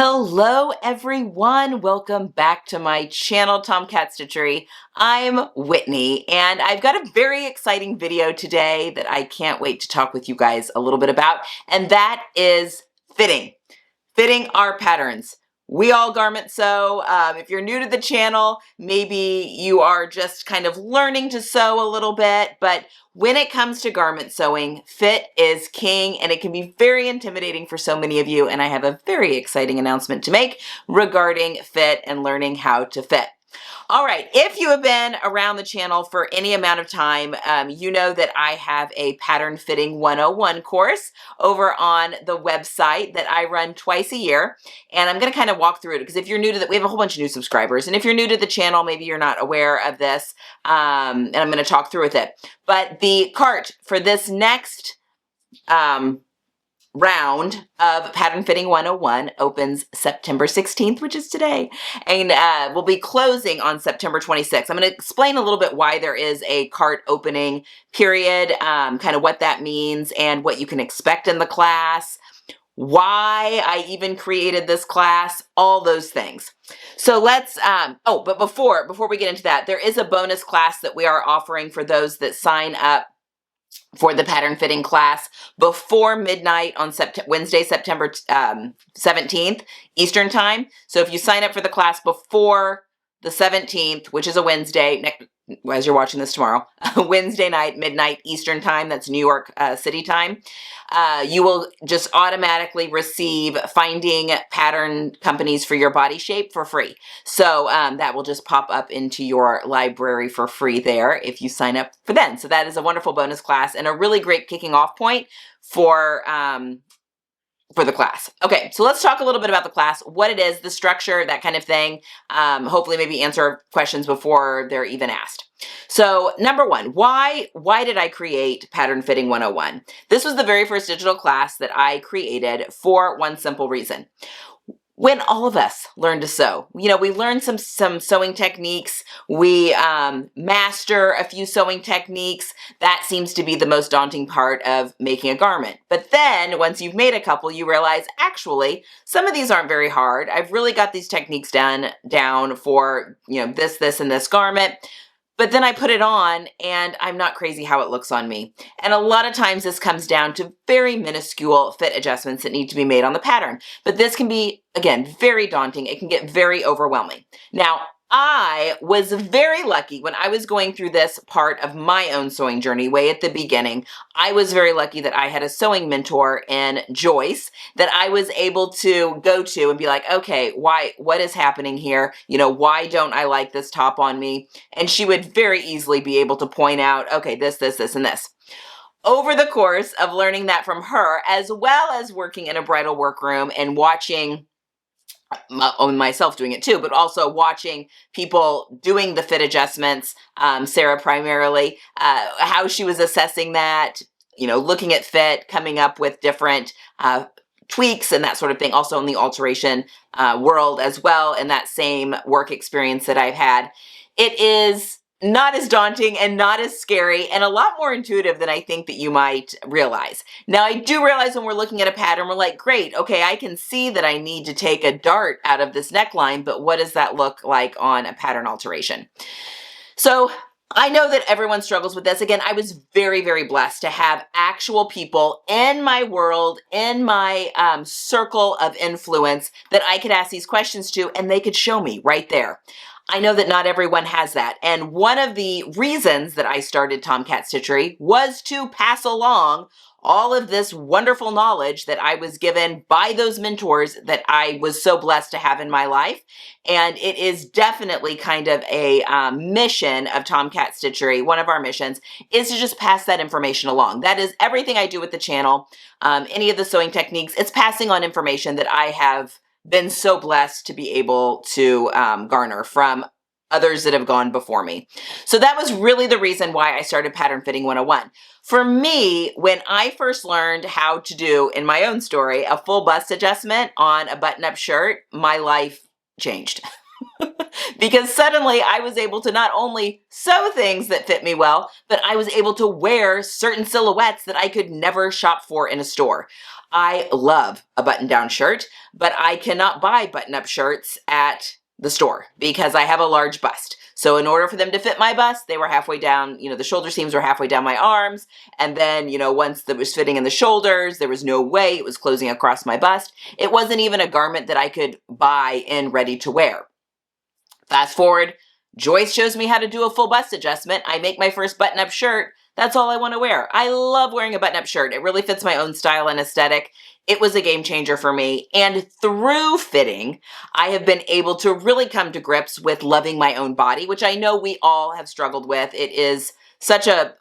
Hello everyone, welcome back to my channel, Tomcat Stitchery. I'm Whitney and I've got a very exciting video today that I can't wait to talk with you guys a little bit about, and that is fitting our patterns. We all garment sew. If you're new to the channel, maybe you are just kind of learning to sew a little bit, but when it comes to garment sewing, fit is king, and it can be very intimidating for so many of you, and I have a very exciting announcement to make regarding fit and learning how to fit. All right, if you have been around the channel for any amount of time, you know that I have a Pattern Fitting 101 course over on the website that I run twice a year. And I'm going to kind of walk through it because if you're new to that, we have a whole bunch of new subscribers. And if you're new to the channel, maybe you're not aware of this, and I'm going to talk through with it. But the cart for this next round of Pattern Fitting 101 opens September 16th, which is today, and we'll be closing on September 26th. I'm going to explain a little bit why there is a cart opening period, kind of what that means and what you can expect in the class, why I even created this class, all those things. So let's, but before we get into that, there is a bonus class that we are offering for those that sign up for the pattern fitting class before midnight on Wednesday, September 17th, Eastern time. So if you sign up for the class before the 17th, which is a Wednesday, as you're watching this tomorrow, Wednesday night, midnight Eastern time, that's New York City time, you will just automatically receive Finding Pattern Companies for Your Body Shape for free. So that will just pop up into your library for free there if you sign up for then. So that is a wonderful bonus class and a really great kicking off point for the class. Okay, so let's talk a little bit about the class, what it is, the structure, that kind of thing. Hopefully maybe answer questions before they're even asked. So number one, why did I create Pattern Fitting 101? This was the very first digital class that I created for one simple reason. When all of us learn to sew, we learn some sewing techniques, we master a few sewing techniques. That seems to be the most daunting part of making a garment. But then once you've made a couple, you realize, actually, some of these aren't very hard. I've really got these techniques down for, this and this garment. But then I put it on and I'm not crazy how it looks on me. And a lot of times this comes down to very minuscule fit adjustments that need to be made on the pattern. But this can be, again, very daunting. It can get very overwhelming. Now, I was very lucky when I was going through this part of my own sewing journey way at the beginning. I was very lucky that I had a sewing mentor in Joyce that I was able to go to and be like, okay, what is happening here? Why don't I like this top on me? And she would very easily be able to point out, okay, this, and this. Over the course of learning that from her, as well as working in a bridal workroom and watching myself doing it too, but also watching people doing the fit adjustments, Sarah primarily, how she was assessing that, looking at fit, coming up with different tweaks and that sort of thing, also in the alteration world as well, and that same work experience that I've had. It is not as daunting and not as scary and a lot more intuitive than I think that you might realize. Now, I do realize when we're looking at a pattern, we're like, great, okay, I can see that I need to take a dart out of this neckline, but what does that look like on a pattern alteration? So I know that everyone struggles with this. Again, I was very, very blessed to have actual people in my world, in my circle of influence that I could ask these questions to, and they could show me right there. I know that not everyone has that. And one of the reasons that I started Tomcat Stitchery was to pass along all of this wonderful knowledge that I was given by those mentors that I was so blessed to have in my life. And it is definitely kind of a mission of Tomcat Stitchery. One of our missions is to just pass that information along. That is everything I do with the channel. Any of the sewing techniques, it's passing on information that I have been so blessed to be able to garner from others that have gone before me. So that was really the reason why I started Pattern Fitting 101. For me, when I first learned how to do, in my own story, a full bust adjustment on a button-up shirt, my life changed. Because suddenly I was able to not only sew things that fit me well, but I was able to wear certain silhouettes that I could never shop for in a store. I love a button-down shirt, but I cannot buy button-up shirts at the store because I have a large bust. So in order for them to fit my bust, they were halfway down, the shoulder seams were halfway down my arms. And then, once that was fitting in the shoulders, there was no way it was closing across my bust. It wasn't even a garment that I could buy in ready to wear. Fast forward, Joyce shows me how to do a full bust adjustment. I make my first button-up shirt. That's all I want to wear. I love wearing a button-up shirt. It really fits my own style and aesthetic. It was a game changer for me. And through fitting, I have been able to really come to grips with loving my own body, which I know we all have struggled with. It is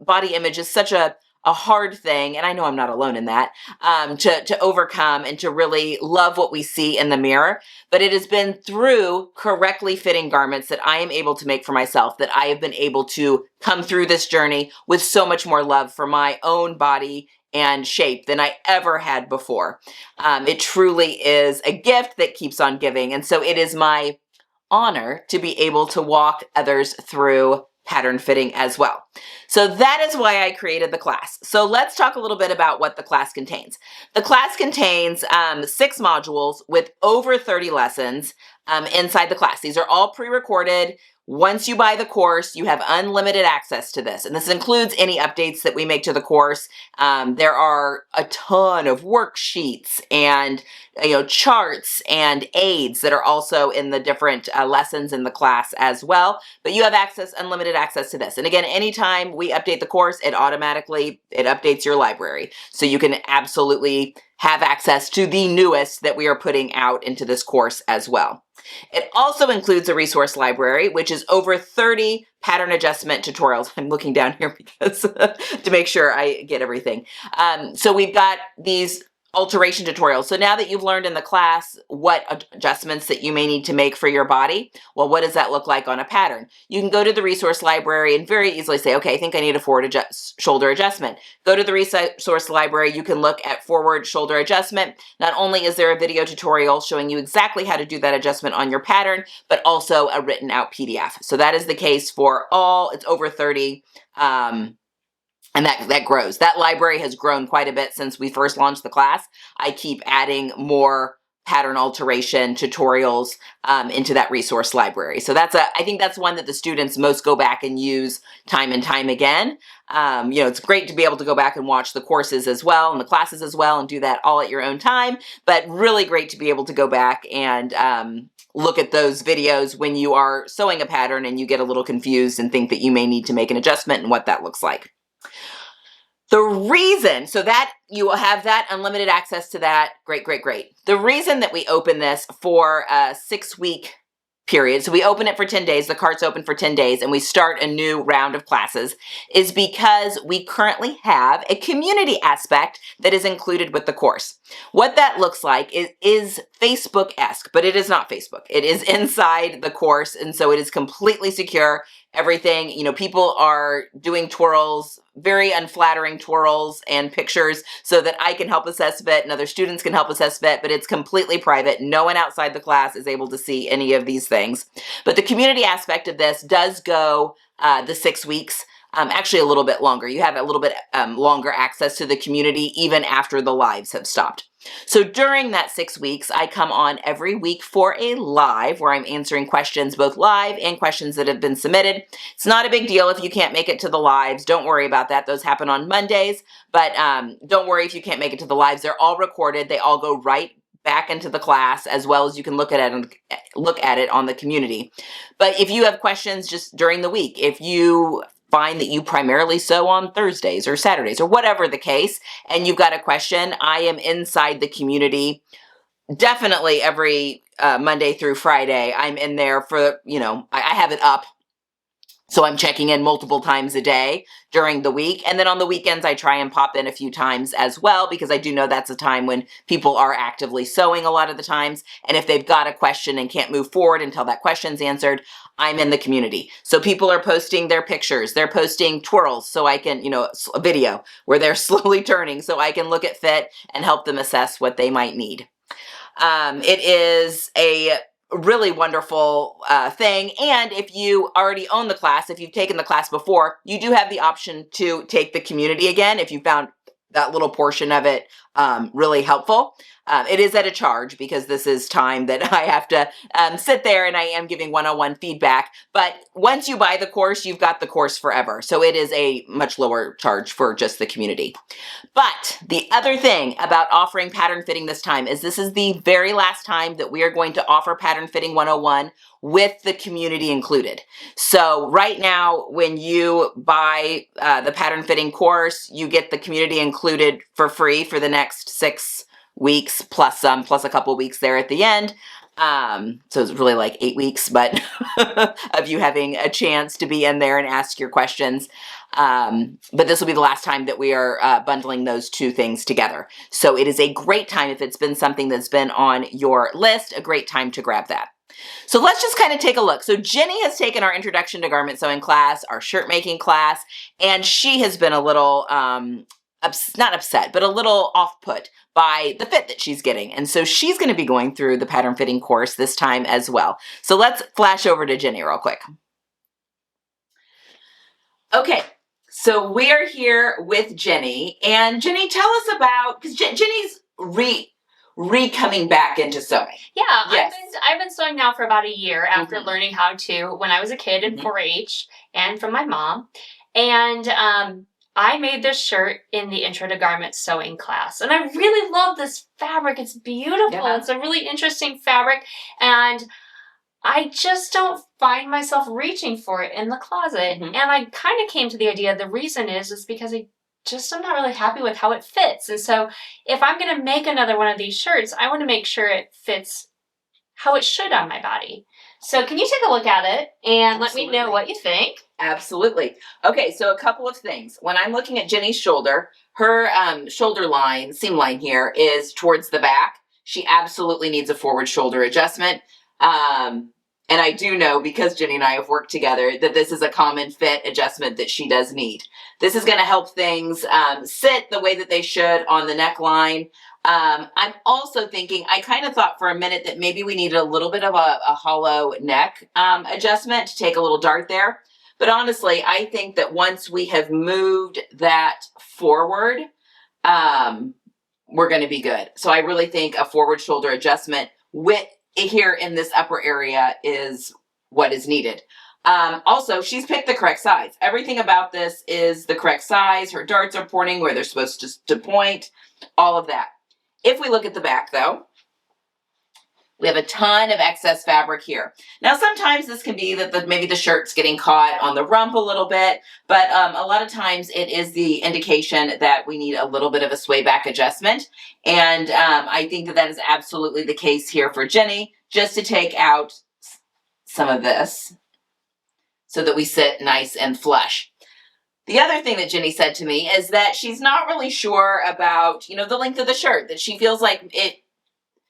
body image is such a hard thing, and I know I'm not alone in that, to overcome and to really love what we see in the mirror. But it has been through correctly fitting garments that I am able to make for myself that I have been able to come through this journey with so much more love for my own body and shape than I ever had before. It truly is a gift that keeps on giving. And so it is my honor to be able to walk others through pattern fitting as well. So that is why I created the class. So let's talk a little bit about what the class contains. The class contains 6 modules with over 30 lessons inside the class. These are all pre-recorded. Once you buy the course, you have unlimited access to this. And this includes any updates that we make to the course. There are a ton of worksheets and charts and aids that are also in the different lessons in the class as well. But you have unlimited access to this. And again, anytime we update the course, it updates your library. So you can absolutely have access to the newest that we are putting out into this course as well. It also includes a resource library, which is over 30 pattern adjustment tutorials. I'm looking down here because to make sure I get everything. So we've got these alteration tutorials. So now that you've learned in the class what adjustments that you may need to make for your body, well, what does that look like on a pattern? You can go to the resource library and very easily say, okay, I think I need a forward shoulder adjustment. Go to the resource library. You can look at forward shoulder adjustment. Not only is there a video tutorial showing you exactly how to do that adjustment on your pattern, but also a written out PDF. So that is the case for it's over 30. And that grows. That library has grown quite a bit since we first launched the class. I keep adding more pattern alteration tutorials into that resource library. So I think that's one that the students most go back and use time and time again. It's great to be able to go back and watch the courses as well and the classes as well and do that all at your own time, but really great to be able to go back and look at those videos when you are sewing a pattern and you get a little confused and think that you may need to make an adjustment and what that looks like. So that you will have that unlimited access to that. Great. The reason that we open this for a 6-week period, so we open it for 10 days, the cart's open for 10 days, and we start a new round of classes, is because we currently have a community aspect that is included with the course. What that looks like is Facebook-esque, but it is not Facebook. It is inside the course, and so it is completely secure. Everything, people are doing twirls, very unflattering twirls and pictures so that I can help assess fit and other students can help assess fit, but it's completely private. No one outside the class is able to see any of these things. But the community aspect of this does go the 6 weeks. Actually a little bit longer. You have a little bit longer access to the community even after the lives have stopped. So during that 6 weeks, I come on every week for a live where I'm answering questions, both live and questions that have been submitted. It's not a big deal if you can't make it to the lives. Don't worry about that. Those happen on Mondays, but don't worry if you can't make it to the lives. They're all recorded. They all go right back into the class, as well as you can look at it on the community. But if you have questions just during the week, if you find that you primarily sew on Thursdays or Saturdays or whatever the case, and you've got a question, I am inside the community definitely every Monday through Friday. I'm in there for, I have it up. So I'm checking in multiple times a day during the week. And then on the weekends, I try and pop in a few times as well, because I do know that's a time when people are actively sewing a lot of the times. And if they've got a question and can't move forward until that question's answered, I'm in the community. So people are posting their pictures. They're posting twirls so I can, a video where they're slowly turning so I can look at fit and help them assess what they might need. It is a really wonderful thing. And if you already own the class, if you've taken the class before, you do have the option to take the community again if you found that little portion of it really helpful. It is at a charge because this is time that I have to sit there and I am giving one-on-one feedback. But once you buy the course, you've got the course forever. So it is a much lower charge for just the community. But the other thing about offering pattern fitting this time is this is the very last time that we are going to offer Pattern Fitting 101 with the community included. So right now, when you buy the pattern fitting course, you get the community included for free for the next 6 weeks plus a couple weeks there at the end. So it's really like 8 weeks, but of you having a chance to be in there and ask your questions. But this will be the last time that we are bundling those two things together. So it is a great time, if it's been something that's been on your list, a great time to grab that. So let's just kind of take a look. So Jenny has taken our Introduction to Garment Sewing class, our shirt making class, and she has been a little, not upset, but a little off-put by the fit that she's getting. And so she's going to be going through the pattern fitting course this time as well. So let's flash over to Jenny real quick. Okay. So we are here with Jenny, and Jenny, tell us about, because Jenny's coming back into sewing. Yeah, yes. I've been sewing now for about a year after learning how to when I was a kid in 4-H and from my mom. And I made this shirt in the Intro to Garment Sewing class. And I really love this fabric. It's beautiful. Yeah. It's a really interesting fabric. And I just don't find myself reaching for it in the closet. And I kind of came to the idea the reason is because I'm not really happy with how it fits. And so if I'm going to make another one of these shirts, I want to make sure it fits how it should on my body. So can you take a look at it and let me know what you think? Absolutely. Okay, so a couple of things. When I'm looking at Jenny's shoulder, her shoulder line, seam line here is towards the back. She absolutely needs a forward shoulder adjustment. And I do know, because Jenny and I have worked together, that this is a common fit adjustment that she does need. This is going to help things sit the way that they should on the neckline. I'm also thinking, I kind of thought for a minute that maybe we needed a little bit of a hollow neck adjustment to take a little dart there. But honestly, I think that once we have moved that forward, we're going to be good. So I really think a forward shoulder adjustment with here in this upper area is what is needed. Also, she's picked the correct size. Everything about this is the correct size. Her darts are pointing where they're supposed to point, all of that. If we look at the back though, we have a ton of excess fabric here. Now, sometimes this can be that maybe the shirt's getting caught on the rump a little bit, but a lot of times it is the indication that we need a little bit of a sway back adjustment. And I think that is absolutely the case here for Jenny, just to take out some of this so that we sit nice and flush. The other thing that Jenny said to me is that she's not really sure about, the length of the shirt, that she feels like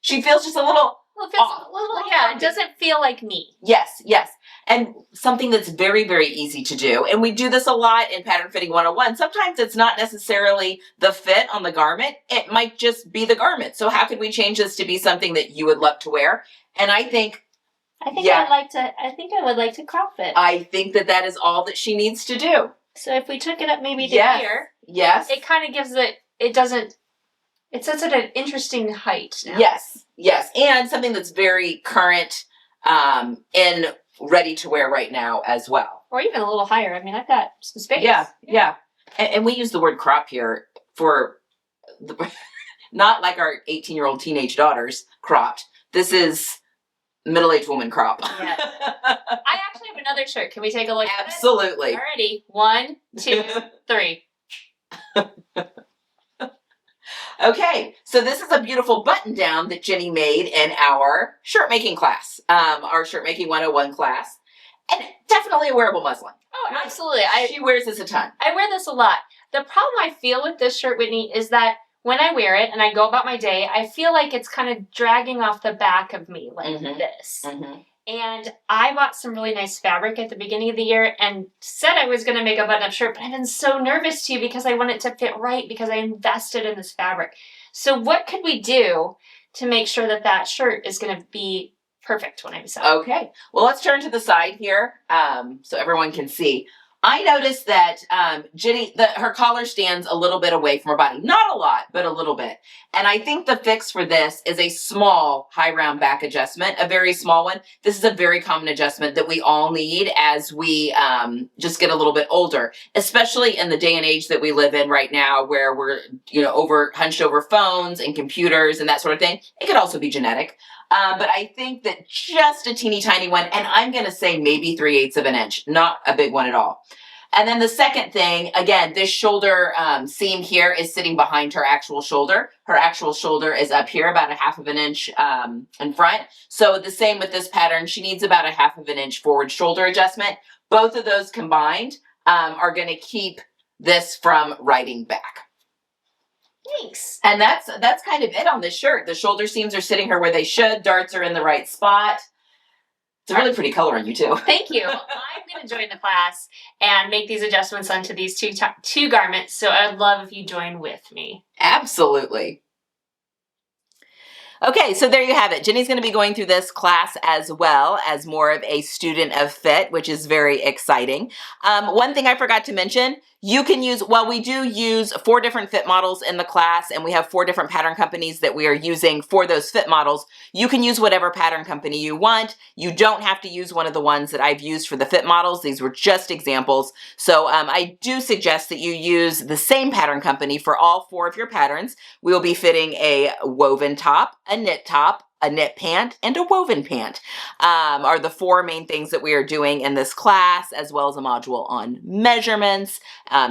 she feels just a little it doesn't feel like me. Yes. And something that's very, very easy to do. And we do this a lot in Pattern Fitting 101. Sometimes it's not necessarily the fit on the garment. It might just be the garment. So how could we change this to be something that you would love to wear? And I think I would like to crop it. I think that is all that she needs to do. So if we took it up maybe to here. Yes. It kind of gives it sits at an interesting height now. Yes. And something that's very current and ready to wear right now as well. Or even a little higher. I mean, I've got some space. Yeah. And we use the word crop here for not like our 18-year-old teenage daughters cropped. This is middle-aged woman crop. Yeah. I actually have another shirt. Can we take a look at it? Absolutely. Alrighty. 1, 2, 3. Okay, so this is a beautiful button down that Jenny made in our shirt making class, our shirt making 101 class, and definitely a wearable muslin. Oh, absolutely. She wears this a ton. I wear this a lot. The problem I feel with this shirt, Whitney, is that when I wear it and I go about my day, I feel like it's kind of dragging off the back of me like this. And I bought some really nice fabric at the beginning of the year and said I was going to make a button-up shirt, but I've been so nervous too because I want it to fit right because I invested in this fabric. So what could we do to make sure that shirt is going to be perfect when I'm sewing? Okay. Well, let's turn to the side here so everyone can see. I noticed that Jenny, her collar stands a little bit away from her body. Not a lot, but a little bit. And I think the fix for this is a small high round back adjustment, a very small one. This is a very common adjustment that we all need as we just get a little bit older, especially in the day and age that we live in right now, where we're, hunched over phones and computers and that sort of thing. It could also be genetic. But I think that just a teeny tiny one, and I'm going to say maybe 3/8 of an inch, not a big one at all. And then the second thing, again, this shoulder seam here is sitting behind her actual shoulder. Her actual shoulder is up here about a 1/2 of an inch in front. So the same with this pattern, she needs about a 1/2 of an inch forward shoulder adjustment. Both of those combined are going to keep this from riding back. Thanks. And that's kind of it on this shirt. The shoulder seams are sitting here where they should. Darts are in the right spot. It's a really pretty color on you too. Thank you. I'm going to join the class and make these adjustments onto these two garments. So I'd love if you join with me. Absolutely. Okay, so there you have it. Jenny's going to be going through this class as well as more of a student of fit, which is very exciting. One thing I forgot to mention, you can use, we do use 4 different fit models in the class, and we have 4 different pattern companies that we are using for those fit models. You can use whatever pattern company you want. You don't have to use one of the ones that I've used for the fit models. These were just examples. So I do suggest that you use the same pattern company for all 4 of your patterns. We will be fitting a woven top, a knit top, a knit pant, and a woven pant are the 4 main things that we are doing in this class, as well as a module on measurements,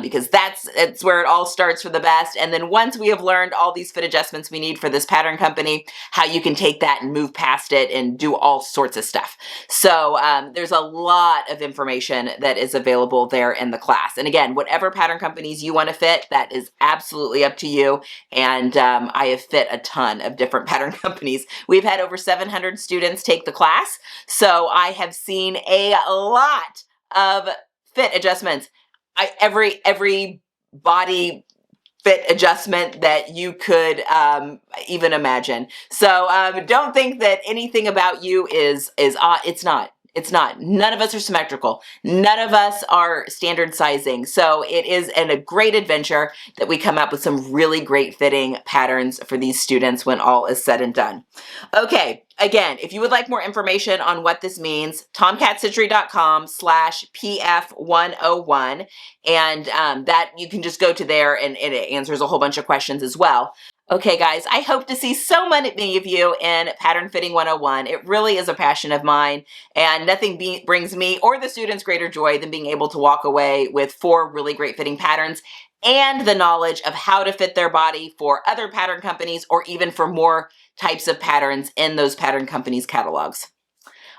because it's where it all starts for the best. And then once we have learned all these fit adjustments we need for this pattern company, how you can take that and move past it and do all sorts of stuff. So there's a lot of information that is available there in the class. And again, whatever pattern companies you want to fit, that is absolutely up to you. And I have fit a ton of different pattern companies. We've had over 700 students take the class, so I have seen a lot of fit adjustments. Every body fit adjustment that you could even imagine. So don't think that anything about you is odd. It's not. It's not. None of us are symmetrical. None of us are standard sizing. So it is a great adventure that we come up with some really great fitting patterns for these students when all is said and done. Okay, again, if you would like more information on what this means, tomcatstitchery.com/PF101, and that you can just go to there and it answers a whole bunch of questions as well. Okay, guys, I hope to see so many of you in Pattern Fitting 101. It really is a passion of mine, and nothing brings me or the students greater joy than being able to walk away with 4 really great fitting patterns and the knowledge of how to fit their body for other pattern companies or even for more types of patterns in those pattern companies' catalogs.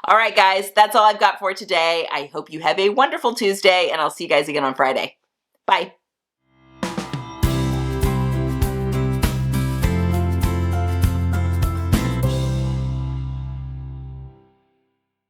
All right, guys, that's all I've got for today. I hope you have a wonderful Tuesday, and I'll see you guys again on Friday. Bye.